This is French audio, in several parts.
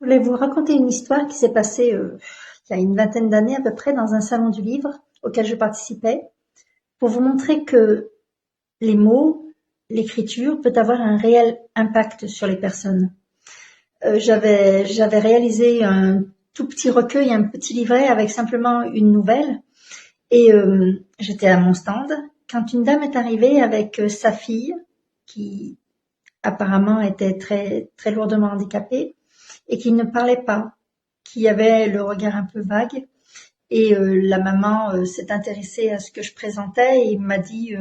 Je voulais vous raconter une histoire qui s'est passée il y a une vingtaine d'années à peu près dans un salon du livre auquel je participais, pour vous montrer que les mots, l'écriture peut avoir un réel impact sur les personnes. J'avais réalisé un tout petit recueil, un petit livret avec simplement une nouvelle, et j'étais à mon stand quand une dame est arrivée avec sa fille qui apparemment était très très lourdement handicapée et qui ne parlait pas, qui avait le regard un peu vague. Et la maman s'est intéressée à ce que je présentais et m'a dit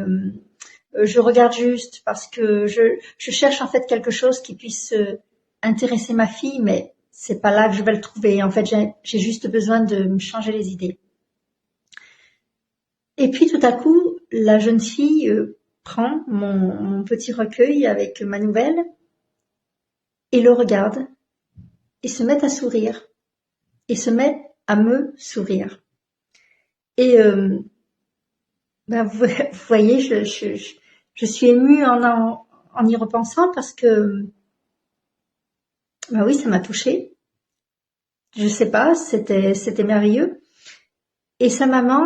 je regarde juste parce que je cherche en fait quelque chose qui puisse intéresser ma fille, mais c'est pas là que je vais le trouver. En fait, j'ai juste besoin de me changer les idées. Et puis tout à coup, la jeune fille prend mon petit recueil avec ma nouvelle et le regarde et se met à sourire et se met à me sourire. Et vous voyez, je suis émue en y repensant parce que, oui, ça m'a touchée. Je sais pas, c'était merveilleux. Et sa maman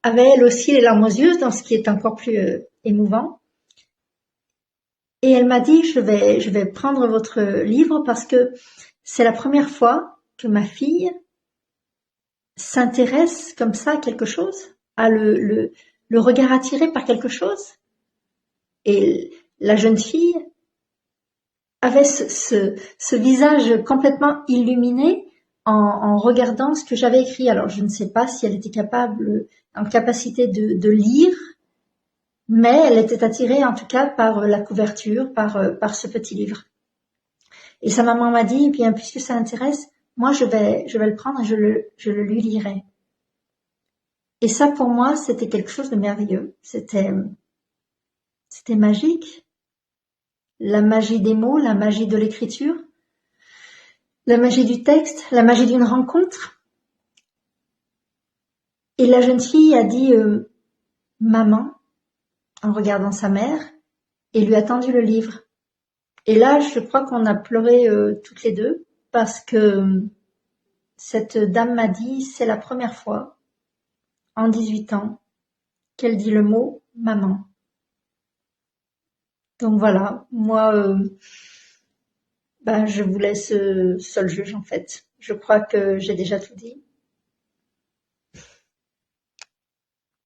avait elle aussi les larmes aux yeux, dans ce qui est encore plus émouvant. Et elle m'a dit, je vais prendre votre livre parce que c'est la première fois que ma fille s'intéresse comme ça à quelque chose, a le regard attiré par quelque chose. Et la jeune fille avait ce visage complètement illuminé en regardant ce que j'avais écrit. Alors je ne sais pas si elle était en capacité de lire, mais elle était attirée en tout cas par la couverture, par ce petit livre. Et sa maman m'a dit, eh bien puisque ça intéresse, moi je vais le prendre et je le lui lirai. Et ça pour moi c'était quelque chose de merveilleux. C'était magique. La magie des mots, la magie de l'écriture, la magie du texte, la magie d'une rencontre. Et la jeune fille a dit maman en regardant sa mère et lui a tendu le livre. Et là, je crois qu'on a pleuré toutes les deux parce que cette dame m'a dit c'est la première fois en 18 ans qu'elle dit le mot maman. Donc voilà, moi je vous laisse seul juge en fait. Je crois que j'ai déjà tout dit.